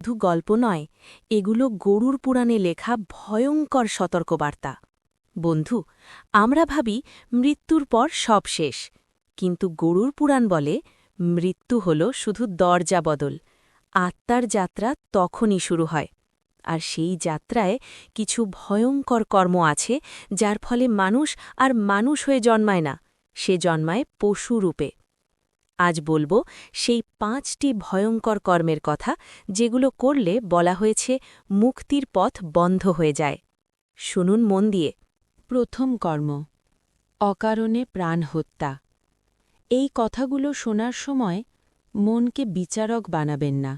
শুধু গল্প নয়, এগুলো গরুর পুরাণে লেখা ভয়ঙ্কর সতর্কবার্তা। বন্ধু, আমরা ভাবি মৃত্যুর পর সব শেষ, কিন্তু গরুর পুরাণ বলে মৃত্যু হল শুধু দরজা বদল। আত্মার যাত্রা তখনই শুরু হয়। আর সেই যাত্রায় কিছু ভয়ঙ্কর কর্ম আছে, যার ফলে মানুষ আর মানুষ হয়ে জন্মায় না, সে জন্মায় পশু রূপে। আজ বলবো সেই 5টি ভয়ঙ্কর কর্মের কথা, যেগুলো করলে বলা হয়েছে মুক্তির পথ বন্ধ হয়ে যায়। শুনুন মন দিয়ে। প্রথম কর্ম, অকারণে প্রাণ হত্যা। এই কথাগুলো শোনার সময় মনকে বিচারক বানাবেন না,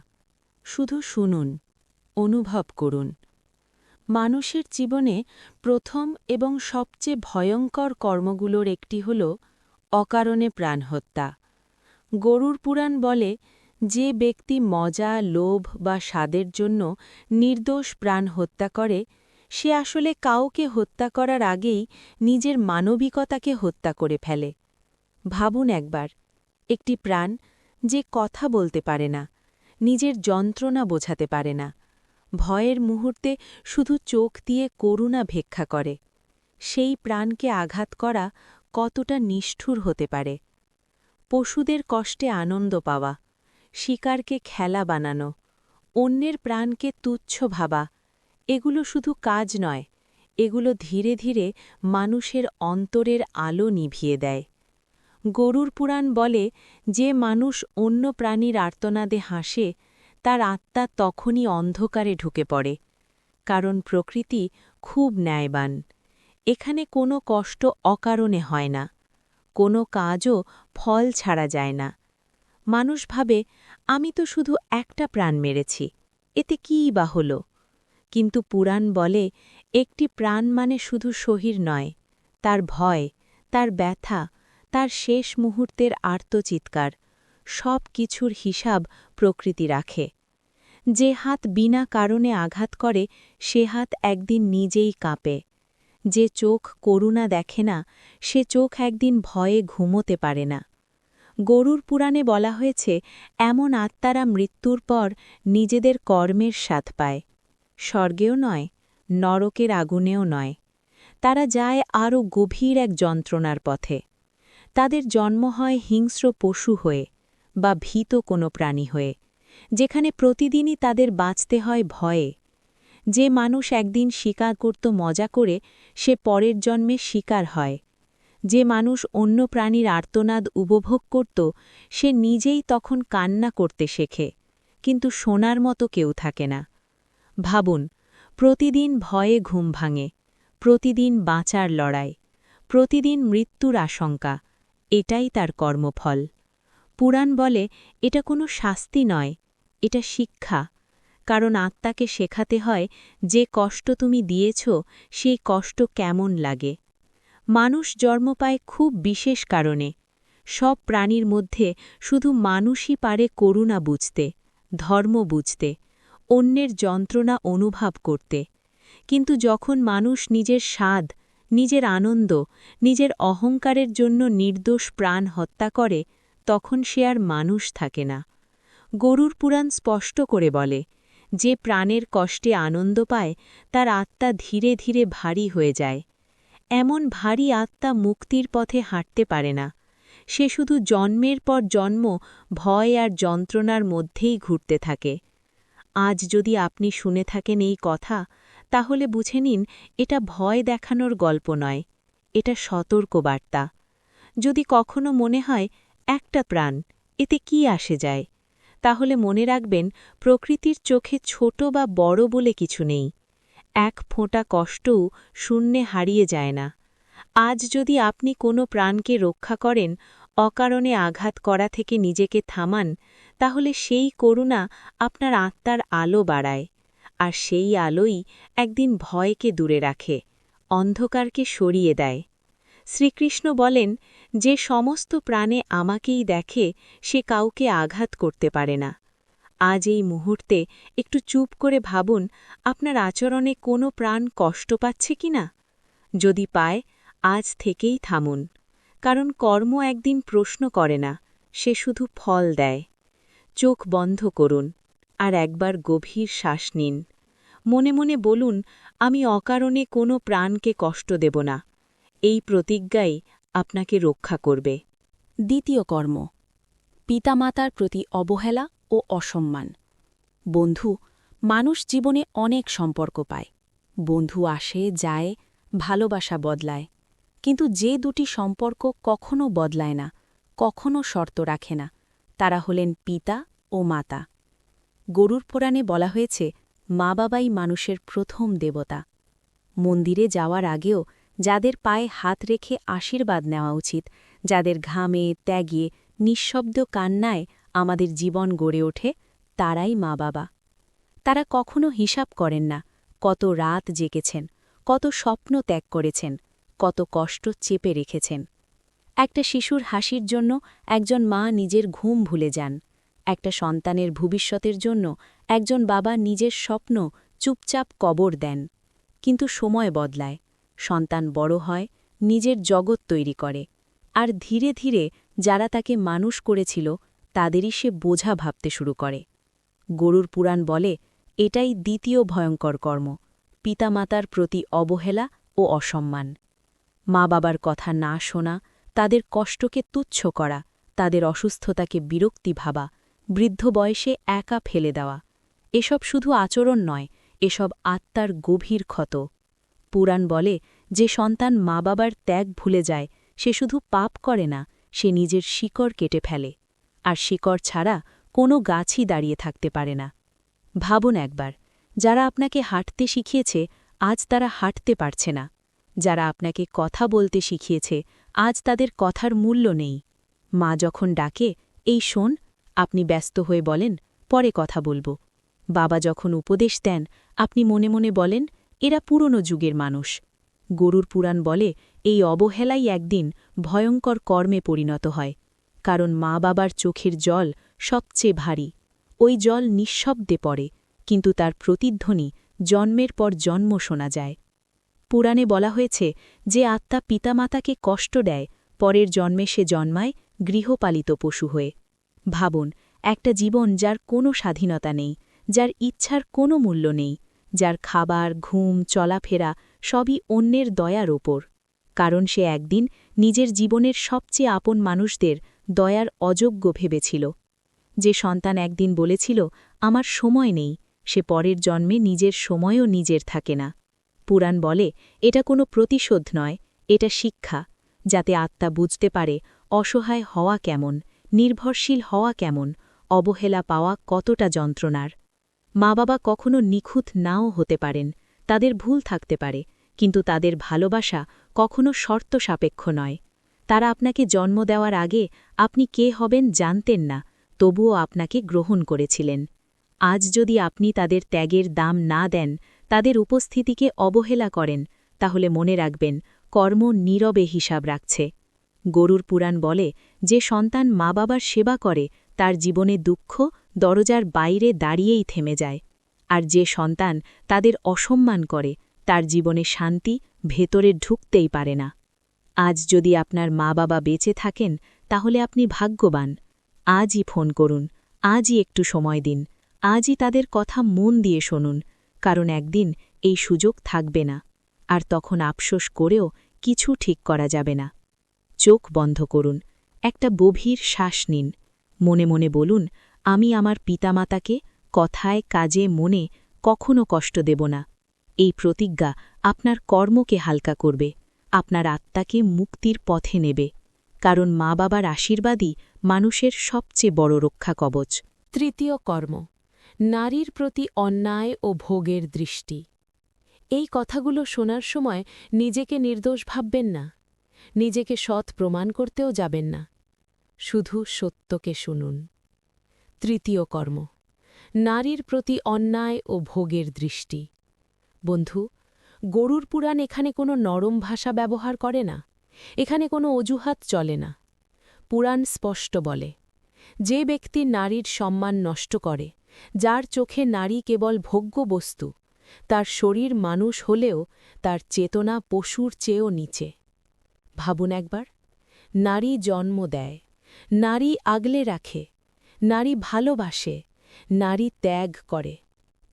শুধু শুনুন, অনুভব করুন। মানুষের জীবনে প্রথম এবং সবচেয়ে ভয়ঙ্কর কর্মগুলোর একটি হল অকারণে প্রাণ হত্যা। গরুর পুরাণ বলে, যে ব্যক্তি মজা, লোভ বা স্বাদের জন্য নির্দোষ প্রাণ হত্যা করে, সে আসলে কাউকে হত্যা করার আগেই নিজের মানবিকতাকে হত্যা করে ফেলে। ভাবুন একবার, একটি প্রাণ যে কথা বলতে পারে না, নিজের যন্ত্রণা বোঝাতে পারে না, ভয়ের মুহূর্তে শুধু চোখ দিয়ে করুণা ভিক্ষা করে, সেই প্রাণকে আঘাত করা কতটা নিষ্ঠুর হতে পারে। পশুদের কষ্টে আনন্দ পাওয়া, শিকারকে খেলা বানানো, অন্যের প্রাণকে তুচ্ছ ভাবা, এগুলো শুধু কাজ নয়, এগুলো ধীরে ধীরে মানুষের অন্তরের আলো নিভিয়ে দেয়। গরুর পুরাণ বলে, যে মানুষ অন্য প্রাণীর আর্তনাদে হাসে, তার আত্মা তখনই অন্ধকারে ঢুকে পড়ে। কারণ প্রকৃতি খুব ন্যায়বান। এখানে কোনো কষ্ট অকারণে হয় না, কোনো কাজও ফল ছাড়া যায় না। মানুষ ভাবে, আমি তো শুধু একটা প্রাণ মেরেছি, এতে কীই বা হল? কিন্তু পুরাণ বলে, একটি প্রাণ মানে শুধু শরীর নয়, তার ভয়, তার ব্যথা, তার শেষ মুহূর্তের আর্তচিৎকার, সব কিছুর হিসাব প্রকৃতি রাখে। যে হাত বিনা কারণে আঘাত করে, সে হাত একদিন নিজেই কাঁপে। যে চোখ করুণা দেখে না, সে চোখ একদিন ভয়ে ঘুমোতে পারে না। গরুর পুরাণে বলা হয়েছে, এমন আত্মারা মৃত্যুর পর নিজেদের কর্মের স্বাদ পায়। স্বর্গেও নয়, নরকের আগুনেও নয়। তারা যায় আরও গভীর এক যন্ত্রণার পথে। তাদের জন্ম হয় হিংস্র পশু হয়ে বা ভীত কোনো প্রাণী হয়ে, যেখানে প্রতিদিনই তাদের বাঁচতে হয় ভয়ে। যে মানুষ একদিন শিকার করত মজা করে, সে পরের জন্মে শিকার হয়। যে মানুষ অন্য প্রাণীর আর্তনাদ উপভোগ করত, সে নিজেই তখন কান্না করতে শেখে, কিন্তু শোনার মতো কেউ থাকে না। ভাবুন, প্রতিদিন ভয়ে ঘুম ভাঙে, প্রতিদিন বাঁচার লড়াই, প্রতিদিন মৃত্যুর আশঙ্কা, এটাই তার কর্মফল। পুরাণ বলে, এটা কোনো শাস্তি নয়, এটা শিক্ষা। কারণ আত্মাকে শেখাতে হয়, যে কষ্ট তুমি দিয়েছ, সেই কষ্ট কেমন লাগে। মানুষ জন্ম পায় খুব বিশেষ কারণে। সব প্রাণীর মধ্যে শুধু মানুষই পারে করুণা বুঝতে, ধর্ম বুঝতে, অন্যের যন্ত্রণা অনুভব করতে। কিন্তু যখন মানুষ নিজের স্বাদ, নিজের আনন্দ, নিজের অহংকারের জন্য নির্দোষ প্রাণ হত্যা করে, তখন সে আর মানুষ থাকে না। গরুর পুরাণ স্পষ্ট করে বলে, যে প্রাণের কষ্টে আনন্দ পায়, তার আত্মা ধীরে ধীরে ভারী হয়ে যায়। এমন ভারী আত্মা মুক্তির পথে হাঁটতে পারে না। সে শুধু জন্মের পর জন্ম ভয় আর যন্ত্রণার মধ্যেই ঘুরতে থাকে। আজ যদি আপনি শুনে থাকেন এই কথা, তাহলে বুঝে নিন, এটা ভয় দেখানোর গল্প নয়, এটা সতর্কবার্তা। যদি কখনো মনে হয় একটা প্রাণ, এতে কি আসে যায়, তাহলে মনে রাখবেন, প্রকৃতির চোখে ছোট বা বড় বলে কিছু নেই। এক ফোঁটা কষ্টও শূন্যে হারিয়ে যায় না। আজ যদি আপনি কোনো প্রাণকে রক্ষা করেন, অকারণে আঘাত করা থেকে নিজেকে থামান, তাহলে সেই করুণা আপনার আত্মার আলো বাড়ায়। আর সেই আলোই একদিন ভয়কে দূরে রাখে, অন্ধকারকে সরিয়ে দেয়। শ্রীকৃষ্ণ বলেন, যে সমস্ত প্রাণে আমাকেই দেখে, সে কাউকে আঘাত করতে পারে না। আজ এই মুহূর্তে একটু চুপ করে ভাবুন, আপনার আচরণে কোনো প্রাণ কষ্ট পাচ্ছে কিনা। যদি পায়, আজ থেকেই থামুন। কারণ কর্ম একদিন প্রশ্ন করে না, সে শুধু ফল দেয়। চোখ বন্ধ করুন, আর একবার গভীর শ্বাস নিন। মনে মনে বলুন, আমি অকারণে কোনো প্রাণকে কষ্ট দেব না। এই প্রতিজ্ঞাই আপনাকে রক্ষা করবে। দ্বিতীয় কর্ম, পিতামাতার প্রতি অবহেলা ও অসম্মান। বন্ধু, মানুষ জীবনে অনেক সম্পর্ক পায়। বন্ধু আসে, যায়, ভালোবাসা বদলায়। কিন্তু যে দুটি সম্পর্ক কখনো বদলায় না, কখনো শর্ত রাখে না, তারা হলেন পিতা ও মাতা। গরুর পুরাণে বলা হয়েছে, মা বাবাই মানুষের প্রথম দেবতা। মন্দিরে যাওয়ার আগেও যাদের পায়ে হাত রেখে আশীর্বাদ নেওয়া উচিত, যাদের ঘামে, ত্যাগে, নিঃশব্দ কান্নায় আমাদের জীবন গড়ে ওঠে, তারাই মা বাবা। তারা কখনো হিসাব করেন না কত রাত জেগেছেন, কত স্বপ্ন ত্যাগ করেছেন, কত কষ্ট চেপে রেখেছেন। একটা শিশুর হাসির জন্য একজন মা নিজের ঘুম ভুলে যান। একটা সন্তানের ভবিষ্যতের জন্য একজন বাবা নিজের স্বপ্ন চুপচাপ কবর দেন। কিন্তু সময় বদলায়, সন্তান বড় হয়, নিজের জগৎ তৈরি করে, আর ধীরে ধীরে যারা তাকে মানুষ করেছিল তাদেরই সে বোঝা ভাবতে শুরু করে। গরুর পুরাণ বলে, এটাই দ্বিতীয় ভয়ঙ্কর কর্ম, পিতামাতার প্রতি অবহেলা ও অসম্মান। মা বাবার কথা না শোনা, তাদের কষ্টকে তুচ্ছ করা, তাদের অসুস্থতাকে বিরক্তি ভাবা, বৃদ্ধ বয়সে একা ফেলে দেওয়া। এসব শুধু আচরণ নয়, এসব আত্মার গভীর ক্ষত। পুরাণ বলে, যে সন্তান মা বাবার ত্যাগ ভুলে যায়, সে শুধু পাপ করে না, সে নিজের শিকড় কেটে ফেলে। আর শিকড় ছাড়া কোনো গাছই দাঁড়িয়ে থাকতে পারে না। ভাবুন একবার, যারা আপনাকে হাঁটতে শিখিয়েছে, আজ তারা হাঁটতে পারছে না। যারা আপনাকে কথা বলতে শিখিয়েছে, আজ তাদের কথার মূল্য নেই। মা যখন ডাকে, এই শোন, আপনি ব্যস্ত হয়ে বলেন, পরে কথা বলবো। বাবা যখন উপদেশ দেন, আপনি মনে মনে বলেন, এরা পুরনো যুগের মানুষ। গরুর পুরাণ বলে, এই অবহেলাই একদিন ভয়ঙ্কর কর্মে পরিণত হয়। কারণ মা বাবার চোখের জল সবচেয়ে ভারী। ওই জল নিঃশব্দে পড়ে, কিন্তু তার প্রতিধ্বনি জন্মের পর জন্ম শোনা যায়। পুরাণে বলা হয়েছে, যে আত্মা পিতামাতাকে কষ্ট দেয়, পরের জন্মে সে জন্মায় গৃহপালিত পশু হয়ে। ভাবুন, একটা জীবন যার কোনো স্বাধীনতা নেই, যার ইচ্ছার কোনো মূল্য নেই, যার খাবার, ঘুম, চলাফেরা সবই অন্যের দয়ার ওপর। কারণ সে একদিন নিজের জীবনের সবচেয়ে আপন মানুষদের দয়ার অযোগ্য ভেবেছিল। যে সন্তান একদিন বলেছিল, আমার সময় নেই, সে পরের জন্মে নিজের সময়ও নিজের থাকে না। পুরাণ বলে, এটা কোনো প্রতিশোধ নয়, এটা শিক্ষা, যাতে আত্মা বুঝতে পারে অসহায় হওয়া কেমন, নির্ভরশীল হওয়া কেমন, অবহেলা পাওয়া কতটা যন্ত্রণার। মা বাবা কখনো নিখুঁত নাও হতে পারেন, তাদের ভুল থাকতে পারে, কিন্তু তাদের ভালোবাসা কখনো শর্ত সাপেক্ষ নয়। তারা আপনাকে জন্ম দেওয়ার আগে আপনি কে হবেন জানতেন না, তবুও আপনাকে গ্রহণ করেছিলেন। আজ যদি আপনি তাদের ত্যাগের দাম না দেন, তাদের উপস্থিতিকে অবহেলা করেন, তাহলে মনে রাখবেন, কর্ম নীরবে হিসাব রাখছে। গরুর পুরাণ বলে, যে সন্তান মা বাবার সেবা করে, তার জীবনে দুঃখ দরজার বাইরে দাঁড়িয়েই থেমে যায়। আর যে সন্তান তাদের অসম্মান করে, তার জীবনে শান্তি ভেতরে ঢুকতেই পারে না। আজ যদি আপনার মা বাবা বেঁচে থাকেন, তাহলে আপনি ভাগ্যবান। আজই ফোন করুন, আজই একটু সময় দিন, আজই তাদের কথা মন দিয়ে শুনুন, কারণ একদিন এই সুযোগ থাকবে না, আর তখন আফসোস করেও কিছু ঠিক করা যাবে না। চোখ বন্ধ করুন, একটা গভীর শ্বাস নিন, মনে মনে বলুন, আমি আমার পিতামাতাকে কথায়, কাজে, মনে কখনো কষ্ট দেব না। এই প্রতিজ্ঞা আপনার কর্মকে হালকা করবে, আপনার আত্মাকে মুক্তির পথে নেবে, কারণ মা বাবার আশীর্বাদই মানুষের সবচেয়ে বড় রক্ষা কবচ। তৃতীয় কর্ম, নারীর প্রতি অন্যায় ও ভোগের দৃষ্টি। এই কথাগুলো শোনার সময় নিজেকে নির্দোষ ভাববেন না, নিজেকে সৎ প্রমাণ করতেও যাবেন না, শুধু সত্যকে শুনুন। তৃতীয় কর্ম, নারীর প্রতি অন্যায় ও ভোগের দৃষ্টি। বন্ধু, গরুর পুরাণ এখানে কোনো নরম ভাষা ব্যবহার করে না, এখানে কোনো অজুহাত চলে না। পুরাণ স্পষ্ট বলে, যে ব্যক্তি নারীর সম্মান নষ্ট করে, যার চোখে নারী কেবল ভোগ্য বস্তু, তার শরীর মানুষ হলেও তার চেতনা পশুর চেয়েও নিচে। ভাবুন একবার, নারী জন্ম দেয়, নারী আগলে রাখে, নারী ভালোবাসে, নারী ত্যাগ করে,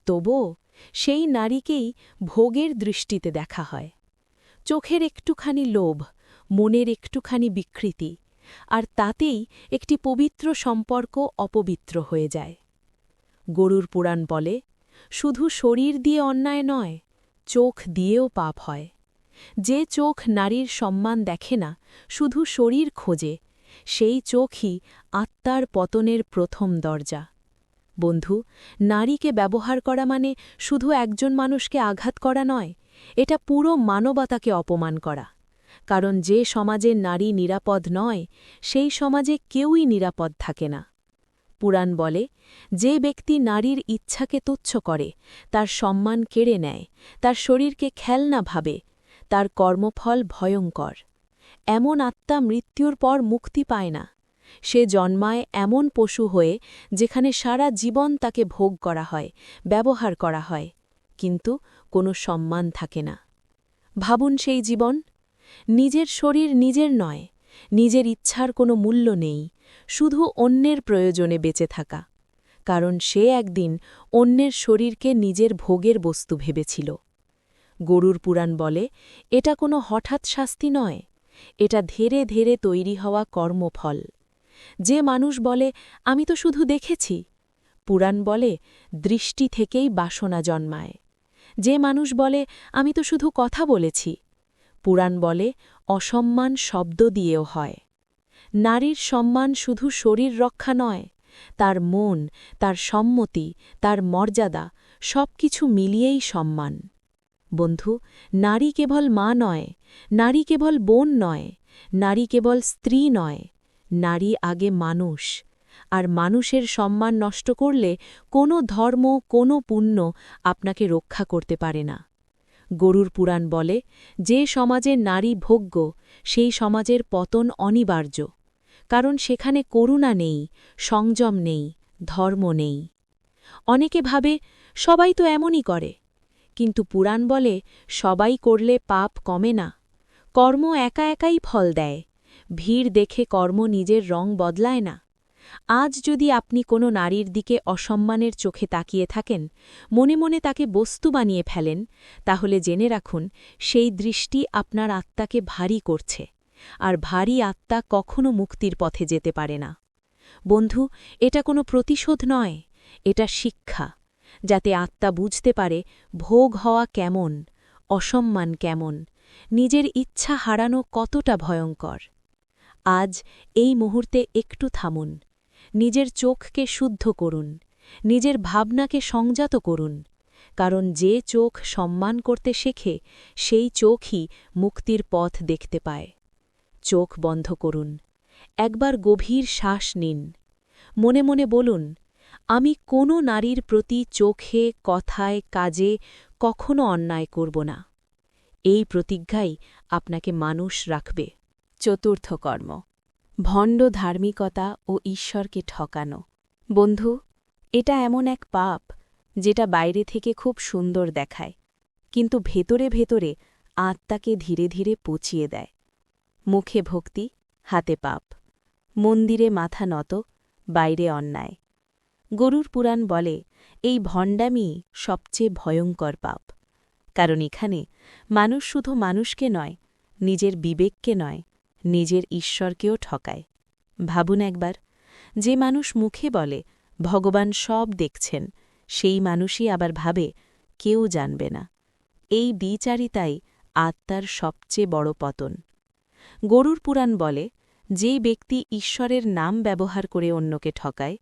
তবুও সেই নারীকেই ভোগের দৃষ্টিতে দেখা হয়। চোখের একটুখানি লোভ, মনের একটুখানি বিকৃতি, আর তাতেই একটি পবিত্র সম্পর্ক অপবিত্র হয়ে যায়। গরুর পুরাণ বলে, শুধু শরীর দিয়ে অন্যায় নয়, চোখ দিয়েও পাপ হয়। যে চোখ নারীর সম্মান দেখে না, শুধু শরীর খোঁজে, সেই চোখই আত্মার পতনের প্রথম দরজা। বন্ধু, নারীকে ব্যবহার করা মানে শুধু একজন মানুষকে আঘাত করা নয়, এটা পুরো মানবতাকে অপমান করা। কারণ যে সমাজে নারী নিরাপদ নয়, সেই সমাজে কেউই নিরাপদ থাকে না। পুরাণ বলে, যে ব্যক্তি নারীর ইচ্ছাকে তুচ্ছ করে, তার সম্মান কেড়ে নেয়, তার শরীরকে খেলনা ভাবে, তার কর্মফল ভয়ঙ্কর। এমন আত্মা মৃত্যুর পর মুক্তি পায় না। সে জন্মায় এমন পশু হয়ে, যেখানে সারা জীবন তাকে ভোগ করা হয়, ব্যবহার করা হয়, কিন্তু কোনো সম্মান থাকে না। ভাবুন সেই জীবন। নিজের শরীর নিজের নয়, নিজের ইচ্ছার কোনো মূল্য নেই, শুধু অন্যের প্রয়োজনে বেঁচে থাকা। কারণ সে একদিন অন্যের শরীরকে নিজের ভোগের বস্তু ভেবেছিল। গরুর পুরাণ বলে, এটা কোনো হঠাৎ শাস্তি নয়, এটা ধীরে ধীরে তৈরি হওয়া কর্মফল। যে মানুষ বলে, আমি তো শুধু দেখেছি, পুরাণ বলে, দৃষ্টি থেকেই বাসনা জন্মায়। যে মানুষ বলে, আমি তো শুধু কথা বলেছি, পুরাণ বলে, অসম্মান শব্দ দিয়েও হয়। নারীর সম্মান শুধু শরীর রক্ষা নয়, তার মন, তার সম্মতি, তার মর্যাদা, সবকিছু মিলিয়েই সম্মান। বন্ধু, নারী কেবল মা নয়, নারী কেবল বোন নয়, নারী কেবল স্ত্রী নয়, নারী আগে মানুষ। আর মানুষের সম্মান নষ্ট করলে কোনো ধর্ম, কোনো পুণ্য আপনাকে রক্ষা করতে পারে না। গরুর পুরাণ বলে, যে সমাজে নারী ভোগ্য, সেই সমাজের পতন অনিবার্য। কারণ সেখানে করুণা নেই, সংযম নেই, ধর্ম নেই। অনেকে ভাবে, সবাই তো এমনই করে। কিন্তু পুরাণ বলে, সবাই করলে পাপ কমে না। কর্ম একা একাই ফল দেয়। ভিড় দেখে কর্ম নিজের রং বদলায় না। আজ যদি আপনি কোনো নারীর দিকে অসম্মানের চোখে তাকিয়ে থাকেন, মনে মনে তাকে বস্তু বানিয়ে ফেলেন, তাহলে জেনে রাখুন, সেই দৃষ্টি আপনার আত্মাকে ভারী করছে। আর ভারী আত্মা কখনো মুক্তির পথে যেতে পারে না। বন্ধু, এটা কোনো প্রতিশোধ নয়, এটা শিক্ষা, যাতে আত্মা বুঝতে পারে ভোগ হওয়া কেমন, অসম্মান কেমন, নিজের ইচ্ছা হারানো কতটা ভয়ঙ্কর। আজ এই মুহূর্তে একটু থামুন, নিজের চোখকে শুদ্ধ করুন, নিজের ভাবনাকে সংযত করুন। কারণ যে চোখ সম্মান করতে শেখে, সেই চোখই মুক্তির পথ দেখতে পায়। চোখ বন্ধ করুন, একবার গভীর শ্বাস নিন, মনে মনে বলুন, আমি কোনো নারীর প্রতি চোখে, কথায়, কাজে কখনো অন্যায় করব না। এই প্রতিজ্ঞাই আপনাকে মানুষ রাখবে। চতুর্থ কর্ম, ভণ্ড ধার্মিকতা ও ঈশ্বরকে ঠকানো। বন্ধু, এটা এমন এক পাপ, যেটা বাইরে থেকে খুব সুন্দর দেখায়, কিন্তু ভেতরে ভেতরে আত্মাকে ধীরে ধীরে পচিয়ে দেয়। মুখে ভক্তি, হাতে পাপ, মন্দিরে মাথা নত, বাইরে অন্যায়। গরুর পুরাণ বলে, এই ভণ্ডামি সবচেয়ে ভয়ঙ্কর পাপ। কারণ এখানে মানুষ শুধু মানুষকে নয়, নিজের বিবেককে নয়, নিজের ঈশ্বরকেও ঠকায়। ভাবুন একবার, যে মানুষ মুখে বলে ভগবান সব দেখছেন, সেই মানুষই আবার ভাবে কেউ জানবে না। এই বিচারিতাই আত্মার সবচেয়ে বড় পতন। গরুর পুরাণ বলে, যে ব্যক্তি ঈশ্বরের নাম ব্যবহার করে অন্যকে ঠকায়,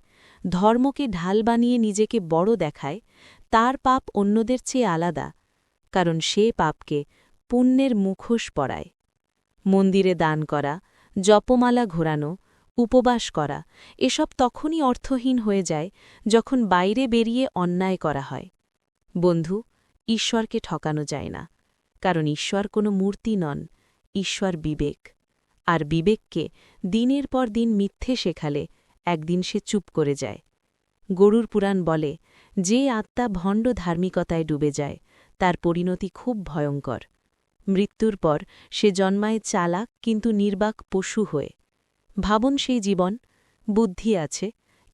ধর্মকে ঢাল বানিয়ে নিজেকে বড় দেখায়, তার পাপ অন্যদের চেয়ে আলাদা, কারণ সে পাপকে পুণ্যের মুখোশ পরায়। মন্দিরে দান করা, জপমালা ঘোরানো, উপবাস করা, এসব তখনই অর্থহীন হয়ে যায় যখন বাইরে বেরিয়ে অন্যায় করা হয়। বন্ধু, ঈশ্বরকে ঠকানো যায় না, কারণ ঈশ্বর কোনো মূর্তি নন, ঈশ্বর বিবেক। আর বিবেককে দিনের পর দিন মিথ্যে শেখালে একদিন সে চুপ করে যায়। গরুর পুরাণ বলে, যে আত্মা ভণ্ড ধার্মিকতায় ডুবে যায়, তার পরিণতি খুব ভয়ঙ্কর। মৃত্যুর পর সে জন্মায় চালাক কিন্তু নির্বাক পশু হয়ে। ভাবুন সেই জীবন, বুদ্ধি আছে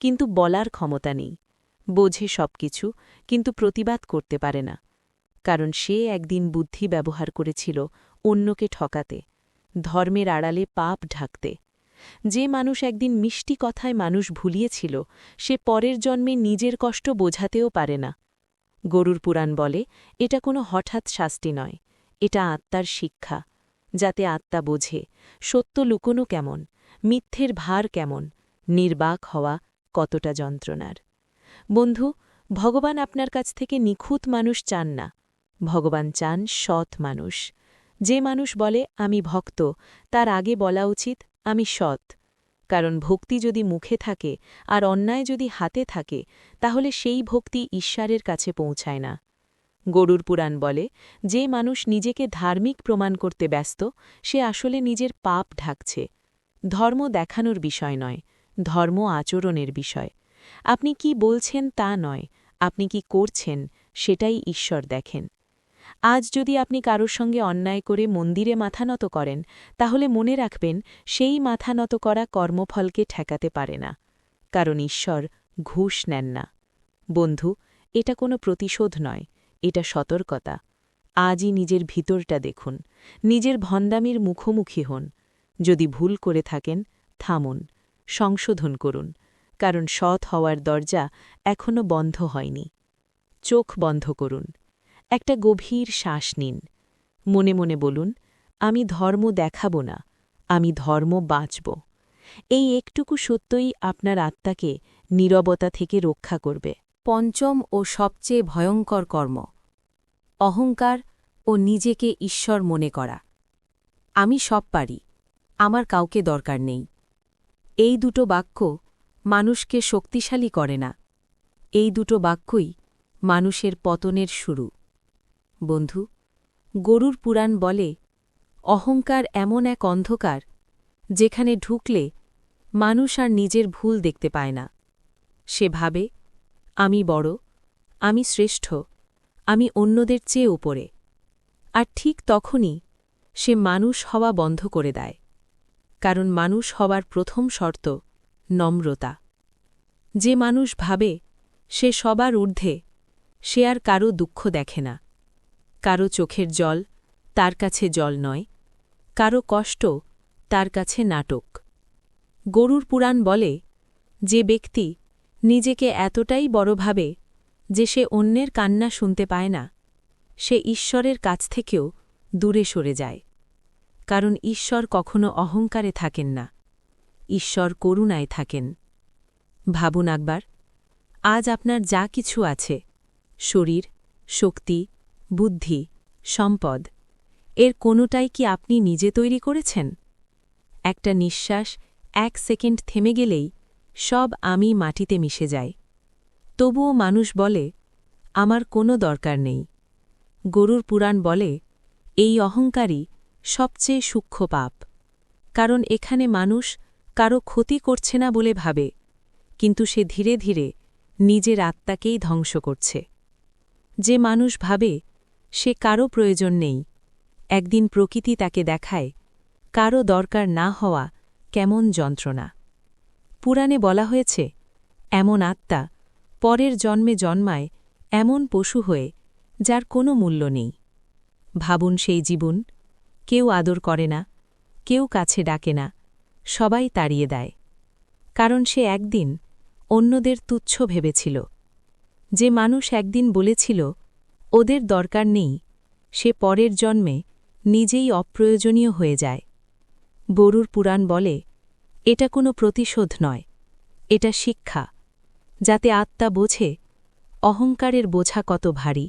কিন্তু বলার ক্ষমতা নেই, বোঝে সবকিছু, কিন্তু প্রতিবাদ করতে পারে না, কারণ সে একদিন বুদ্ধি ব্যবহার করেছিল অন্যকে ঠকাতে, ধর্মের আড়ালে পাপ ঢাকতে। যে মানুষ একদিন মিষ্টি কথায় মানুষ ভুলিয়েছিল, সে পরের জন্মে নিজের কষ্ট বোঝাতেও পারে না। গরুর পুরাণ বলে, এটা কোনো হঠাৎ শাস্তি নয়, এটা আত্মার শিক্ষা, যাতে আত্মা বোঝে সত্য লুকোনো কেমন, মিথ্যের ভার কেমন, নির্বাক হওয়া কতটা যন্ত্রণার। বন্ধু, ভগবান আপনার কাছ থেকে নিখুঁত মানুষ চান না, ভগবান চান সৎ মানুষ। যে মানুষ বলে আমি ভক্ত, তার আগে বলা উচিত আমি সৎ, কারণ ভক্তি যদি মুখে থাকে আর অন্যায় যদি হাতে থাকে, তাহলে সেই ভক্তি ঈশ্বরের কাছে পৌঁছায় না। গরুর পুরাণ বলে, যে মানুষ নিজেকে ধার্মিক প্রমাণ করতে ব্যস্ত, সে আসলে নিজের পাপ ঢাকছে। ধর্ম দেখানোর বিষয় নয়, ধর্ম আচরণের বিষয়। আপনি কি বলছেন তা নয়, আপনি কি করছেন সেটাই ঈশ্বর দেখেন। আজ যদি আপনি কারোর সঙ্গে অন্যায় করে মন্দিরে মাথা নত করেন, তাহলে মনে রাখবেন সেই মাথা নত করা কর্মফলকে ঠেকাতে পারে না, কারণ ঈশ্বর ঘুষ নেন না। বন্ধু, এটা কোনো প্রতিশোধ নয়, এটা সতর্কতা। আজই নিজের ভিতরটা দেখুন, নিজের ভণ্ডামির মুখোমুখি হন। যদি ভুল করে থাকেন, থামুন, সংশোধন করুন, কারণ সৎ হওয়ার দরজা এখনও বন্ধ হয়নি। চোখ বন্ধ করুন, একটা গভীর শ্বাস নিন, মনে মনে বলুন, আমি ধর্ম দেখাব না, আমি ধর্ম বাঁচব। এই একটুকু সত্যই আপনার আত্মাকে নীরবতা থেকে রক্ষা করবে। পঞ্চম ও সবচেয়ে ভয়ঙ্কর কর্ম, অহংকার ও নিজেকে ঈশ্বর মনে করা। আমি সব পারি, আমার কাউকে দরকার নেই। এই দুটো বাক্য মানুষকে শক্তিশালী করে না, এই দুটো বাক্যই মানুষের পতনের শুরু। বন্ধু, গরুর পুরাণ বলে, অহংকার এমন এক অন্ধকার যেখানে ঢুকলে মানুষ আর নিজের ভুল দেখতে পায় না। সে ভাবে, আমি বড়, আমি শ্রেষ্ঠ, আমি অন্যদের চেয়ে উপরে। আর ঠিক তখনই সে মানুষ হওয়া বন্ধ করে দেয়, কারণ মানুষ হওয়ার প্রথম শর্ত নম্রতা। যে মানুষ ভাবে সে সবার ঊর্ধ্বে, সে আর কারো দুঃখ দেখে না। কারো চোখের জল তার কাছে জল নয়, কারো কষ্ট তার কাছে নাটক। গরুর পুরাণ বলে, যে ব্যক্তি নিজেকে এতটাই বড় ভাবে যে সে অন্যের কান্না শুনতে পায় না, সে ঈশ্বরের কাছ থেকেও দূরে সরে যায়। কারণ ঈশ্বর কখনো অহংকারে থাকেন না, ঈশ্বর করুণায় থাকেন। ভাবুন একবার, আজ আপনার যা কিছু আছে, শরীর, শক্তি, বুদ্ধি, সম্পদ, এর কোনোটাই কি আপনি নিজে তৈরি করেছেন? একটা নিঃশ্বাস 1 সেকেন্ড থেমে গেলেই সব আমি মাটিতে মিশে যায়। তবুও মানুষ বলে, আমার কোনো দরকার নেই। গরুর পুরাণ বলে, এই অহংকারই সবচেয়ে সূক্ষ্ম পাপ, কারণ এখানে মানুষ কারো ক্ষতি করছে না বলে ভাবে, কিন্তু সে ধীরে ধীরে নিজের আত্মাকেই ধ্বংস করছে। যে মানুষ ভাবে সে কারো প্রয়োজন নেই, একদিন প্রকৃতি তাকে দেখায় কারো দরকার না হওয়া কেমন যন্ত্রণা। পুরাণে বলা হয়েছে, এমন আত্মা পরের জন্মে জন্মায় এমন পশু হয়ে যার কোনো মূল্য নেই। ভাবুন সেই জীবন, কেউ আদর করে না, কেউ কাছে ডাকে না, সবাই তাড়িয়ে দেয়, কারণ সে একদিন অন্যদের তুচ্ছ ভেবেছিল। যে মানুষ একদিন বলেছিল ওদের দরকার নেই, সে পরের জন্মে নিজেই অপ্রয়োজনীয় হয়ে যায়। গরুর পুরাণ বলে, এটা কোনো প্রতিশোধ নয়, এটা শিক্ষা, যাতে আত্মা বোঝে অহংকারের বোঝা কত ভারী,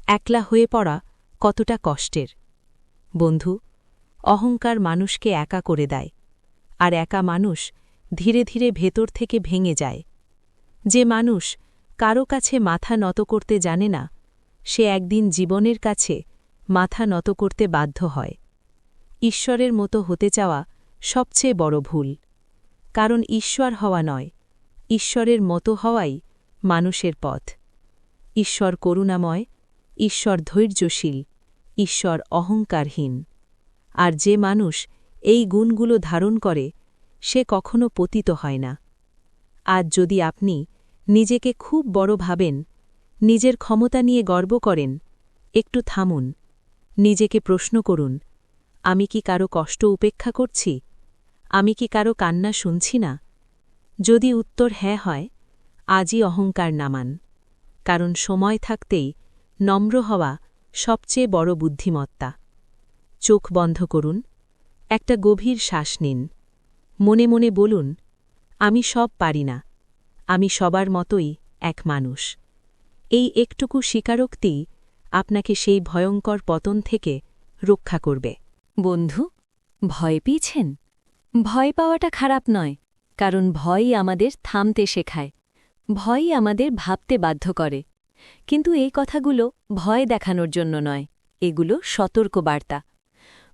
একলা হয়ে পড়া কতটা কষ্টের। বন্ধু, অহংকার মানুষকে একা করে দেয়, আর একা মানুষ ধীরে ধীরে ভেতর থেকে ভেঙে যায়। যে মানুষ কারো কাছে মাথা নত করতে জানে না, সে একদিন জীবনের কাছে মাথা নত করতে বাধ্য হয়। ঈশ্বরের মতো হতে চাওয়া সবচেয়ে বড় ভুল, কারণ ঈশ্বর হওয়া নয়, ঈশ্বরের মতো হওয়াই মানুষের পথ। ঈশ্বর করুণাময়, ঈশ্বর ধৈর্যশীল, ঈশ্বর অহংকারহীন। আর যে মানুষ এই গুণগুলো ধারণ করে, সে কখনো পতিত হয় না। আজ যদি আপনি নিজেকে খুব বড় ভাবেন, নিজের ক্ষমতা নিয়ে গর্ব করেন, একটু থামুন। নিজেকে প্রশ্ন করুন, আমি কি কারো কষ্ট উপেক্ষা করছি? আমি কি কারো কান্না শুনছি না? যদি উত্তর হ্যাঁ হয়, আজই অহংকার নামান। কারণ সময় থাকতেই নম্র হওয়া সবচেয়ে বড় বুদ্ধিমত্তা। চোখ বন্ধ করুন, একটা গভীর শ্বাস নিন। মনে মনে বলুন, আমি সব পারি না, আমি সবার মতোই এক মানুষ। এই একটুকু স্বীকারোক্তিই আপনাকে সেই ভয়ঙ্কর পতন থেকে রক্ষা করবে। বন্ধু, ভয় পেয়েছেন? ভয় পাওয়াটা খারাপ নয়, কারণ ভয়ই আমাদের থামতে শেখায়। ভয়ই আমাদের ভাবতে বাধ্য করে। কিন্তু এই কথাগুলো ভয় দেখানোর জন্য নয়, এগুলো সতর্ক বার্তা।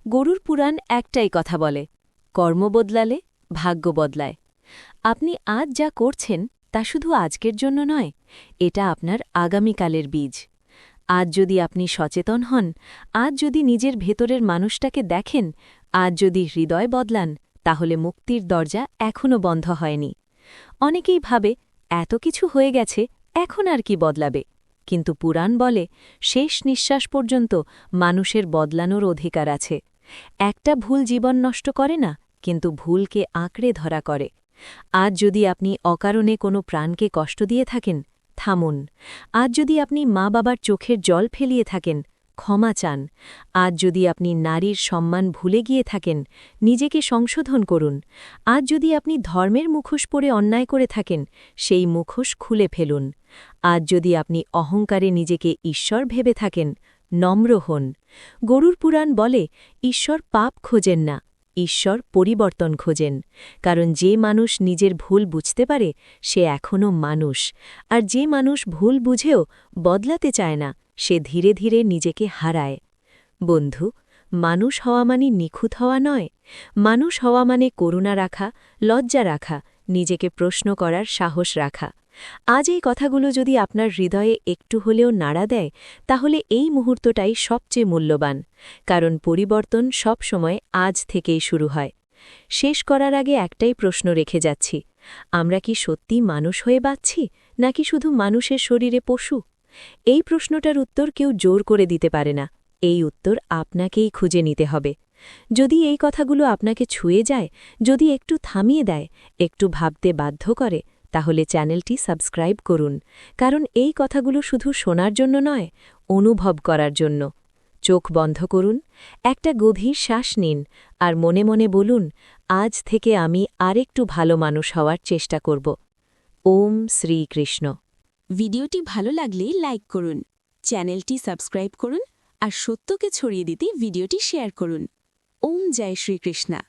গরুর পুরাণ একটাই কথা বলে, কর্ম বদলালে ভাগ্য বদলায়। আপনি আজ যা করছেন তা শুধু আজকের জন্য নয়, এটা আপনার আগামীকালের বীজ। আজ যদি আপনি সচেতন হন, আজ যদি নিজের ভেতরের মানুষটাকে দেখেন, আজ যদি হৃদয় বদলান, তাহলে মুক্তির দরজা এখনও বন্ধ হয়নি। অনেকেই ভাবে, এত কিছু হয়ে গেছে, এখন আর কি বদলাবে? কিন্তু পুরাণ বলে, শেষ নিঃশ্বাস পর্যন্ত মানুষের বদলানোর অধিকার আছে। একটা ভুল জীবন নষ্ট করে না, কিন্তু ভুলকে আঁকড়ে ধরা করে। আজ যদি আপনি অকারণে কোনো প্রাণকে কষ্ট দিয়ে থাকেন, থামুন। আজ যদি আপনি মা বাবার চোখের জল ফেলিয়ে থাকেন, ক্ষমা চান। আজ যদি আপনি নারীর সম্মান ভুলে গিয়ে থাকেন, নিজেকে সংশোধন করুন। আজ যদি আপনি ধর্মের মুখোশ পরে অন্যায় করে থাকেন, সেই মুখোশ খুলে ফেলুন। আজ যদি আপনি অহংকারে নিজেকে ঈশ্বর ভেবে থাকেন, নম্র হন। গরুর পুরাণ বলে, ঈশ্বর পাপ খোঁজেন না, ঈশ্বর পরিবর্তন খোঁজেন। কারণ যে মানুষ নিজের ভুল বুঝতে পারে, সে এখনও মানুষ। আর যে মানুষ ভুল বুঝেও বদলাতে চায় না, সে ধীরে ধীরে নিজেকে হারায়। বন্ধু, মানুষ হওয়া মানে নিখুঁত হওয়া নয়। মানুষ হওয়া মানে করুণা রাখা, লজ্জা রাখা, নিজেকে প্রশ্ন করার সাহস রাখা। আজ এই কথাগুলো যদি আপনার হৃদয়ে একটু হলেও নাড়া দেয়, তাহলে এই মুহূর্তটাই সবচেয়ে মূল্যবান। কারণ পরিবর্তন সব সময় আজ থেকেই শুরু হয়। শেষ করার আগে একটাই প্রশ্ন রেখে যাচ্ছি, আমরা কি সত্যি মানুষ হয়ে বাঁচছি, নাকি শুধু মানুষের শরীরে পশু? এই প্রশ্নটার উত্তর কেউ জোর করে দিতে পারে না, এই উত্তর আপনাকেই খুঁজে নিতে হবে। যদি এই কথাগুলো আপনাকে ছুঁয়ে যায়, যদি একটু থামিয়ে দেয়, একটু ভাবতে বাধ্য করে, তাহলে চ্যানেলটি সাবস্ক্রাইব করুন। কারণ এই কথাগুলো শুধু শোনার জন্য নয়, অনুভব করার জন্য। চোখ বন্ধ করুন, একটা গভীর শ্বাস নিন, আর মনে মনে বলুন, আজ থেকে আমি আরেকটু ভালো মানুষ হওয়ার চেষ্টা করব। ওম শ্রীকৃষ্ণ। ভিডিওটি ভালো লাগলে লাইক করুন, চ্যানেলটি সাবস্ক্রাইব করুন, আর সত্যকে ছড়িয়ে দিতে ভিডিওটি শেয়ার করুন। ওম জয় শ্রীকৃষ্ণা।